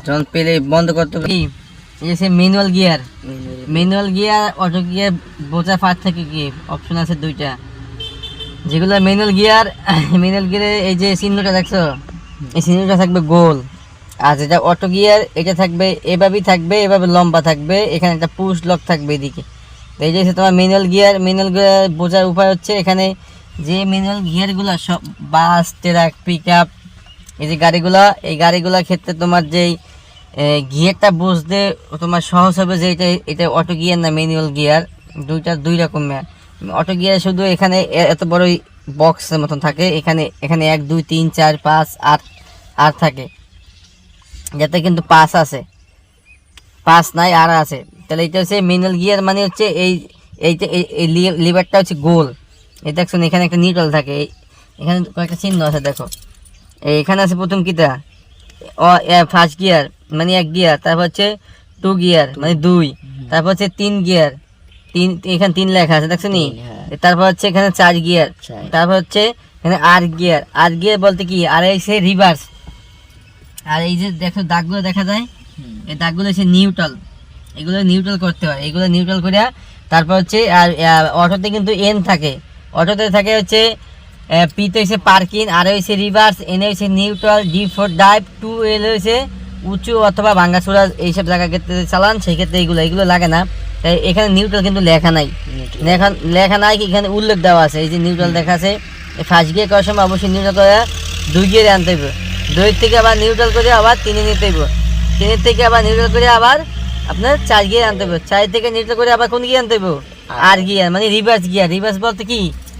যখন পেলে বন্ধ করতে হবে কি এই যে ম্যানুয়াল গিয়ার অটো গিয়ার বোঝা পার্ট থেকে কি অপশন আছে দুইটা, যেগুলো ম্যানুয়াল গিয়ারে এই যে চিহ্নটা দেখছো, এই চিহ্নটা থাকবে গোল, আর যেটা অটো গিয়ার এটা থাকবে এভাবেই থাকবে, এভাবে লম্বা থাকবে, এখানে একটা পুশ লক থাকবে এদিকে। তো এই যে তোমার ম্যানুয়াল গিয়ার বোঝার উপায় হচ্ছে এখানে যে ম্যানুয়াল গিয়ারগুলো সব বাস ট্রাক পিক আপ এই যে এই গাড়িগুলোর ক্ষেত্রে তোমার যেই গিয়ারটা বুঝতে তোমার সহজ হবে যে এটা অটো গিয়ার না ম্যানুয়াল গিয়ার, দুই রকম। অটো গিয়ার শুধু এখানে এত বড় বক্সের মতন থাকে, এখানে 1 2 3 4 5 8 থাকে, যাতে কিন্তু 5 আছে, 5 নাই আর আছে। তাহলে এটা হচ্ছে ম্যানুয়াল গিয়ার, মানে হচ্ছে এইটা এই লিভারটা হচ্ছে গোল। এই দেখছো এখানে একটা নিউট্রাল থাকে, এখানে কয়েকটা চিহ্ন আছে দেখো, এখানে আছে প্রথম কিটা ফার্স্ট গিয়ার মানে 1 গিয়ার, তারপর হচ্ছে 2 গিয়ার মানে 2, তারপর হচ্ছে 3 গিয়ার, এখানে 3 লেখা আছে দেখছো নি, তারপর হচ্ছে এখানে 4 গিয়ার, তারপর হচ্ছে এখানে 8 গিয়ার বলতে কি আর এসে রিভার্স। আর এই যে দেখো দাগগুলো দেখা যায়, এই দাগগুলো হচ্ছে নিউট্রাল, এগুলো নিউট্রাল করতে হয়, এগুলো নিউট্রাল করে তারপর হচ্ছে আর অটোতে কিন্তু এন থাকে, অটোতে থাকে হচ্ছে পিতে হচ্ছে পার্কিং, আর হচ্ছে রিভার্স, এনে হচ্ছে নিউট্রাল, ডি ফর ডাইভ, 2 এল হচ্ছে উঁচু অথবা ভাঙ্গাচোরা এইসব জায়গা ক্ষেত্রে চালান, সেই ক্ষেত্রে এগুলো লাগে না। তাই এখানে নিউট্রাল কিন্তু লেখা নাই কি এখানে উল্লেখ দেওয়া আছে, এই যে নিউট্রাল দেখা আছে। ফার্স্ট গিয়ার করার সময় অবশ্যই নিউট্রাল করে 2 গিয়ারে আনতে হবে, 2 থেকে আবার নিউট্রাল করে আবার 3-এ নিতে হবে, 3 থেকে আবার নিউট্রাল করে আবার আপনার 4 গিয়ার আনতে হবে, 4 থেকে নিউট্রাল করে আবার কোন গিয়ার আনতে হবে 8 গিয়ার মানে রিভার্স গিয়ার। রিভার্স বলতে কি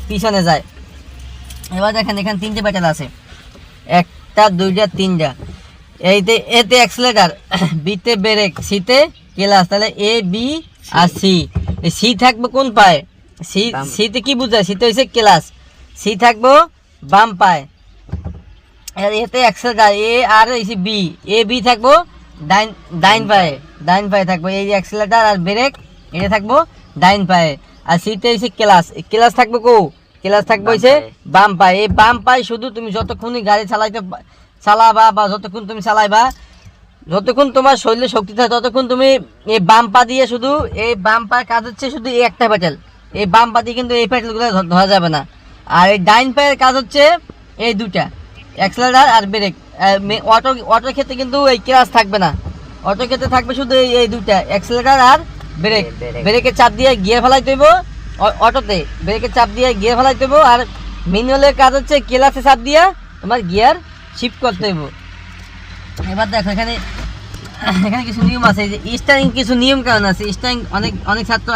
পিছনে যায়। এবার দেখেন এখানে 3টে প্যাডেল আছে, 1টা 2টা 3টা, এতে অ্যাক্সিলারেটর, বিতে ব্রেক, সিতে ক্লাচ। তাহলে এ বি আর সি থাকবে কোন পায়ে, সিতে কি বোঝায়, সিতে হচ্ছে ক্লাচ, সি থাকবো বাম পায়ে, এতে অ্যাক্সিলারেটর এ আর হচ্ছে বি, এ বি থাকবো ডাইন পায়ে থাকবো, এই যে অ্যাক্সিলারেটর আর ব্রেক এটা থাকবো ডাইন পায়ে, আর সিতে হচ্ছে ক্লাচ থাকবো ক্লাচ থাকবো হচ্ছে বাম পায়ে। এই বাম পায়ে শুধু তুমি যতক্ষণই গাড়ি চালাবা বা যতক্ষণ তুমি চালাইবা, যতক্ষণ তোমার শরীরে শক্তি থাকে ততক্ষণ তুমি এই বাম পা দিয়ে শুধু, এই বাম পায়ের কাজ হচ্ছে শুধু এই একটা প্যাডেল, এই বাম পা দিয়ে কিন্তু এই প্যাডেলগুলো ধরা যাবে না। আর এই ডাইন পায়ের কাজ হচ্ছে এই দুটা, অ্যাক্সিলারেটর আর ব্রেক। অটোর ক্ষেত্রে কিন্তু এই ক্লাচ থাকবে না, অটোর ক্ষেত্রে থাকবে শুধু এই দুটা, অ্যাক্সিলারেটর আর ব্রেক। ব্রেকের চাপ দিয়ে গিয়ার ফেলাইতে হইব, অটোতে ব্রেকের চাপ দিয়ে গিয়ার ফেলাইতে হইব, আর ম্যানুয়ালের কাজ হচ্ছে ক্লাচে চাপ দিয়ে তোমার গিয়ার শিফট করতে হইব। এবার দেখো এখানে কিছু নিয়ম আছে, যে স্টারিং কিছু নিয়ম কারণ আছে, স্টারিং অনেক ছাত্র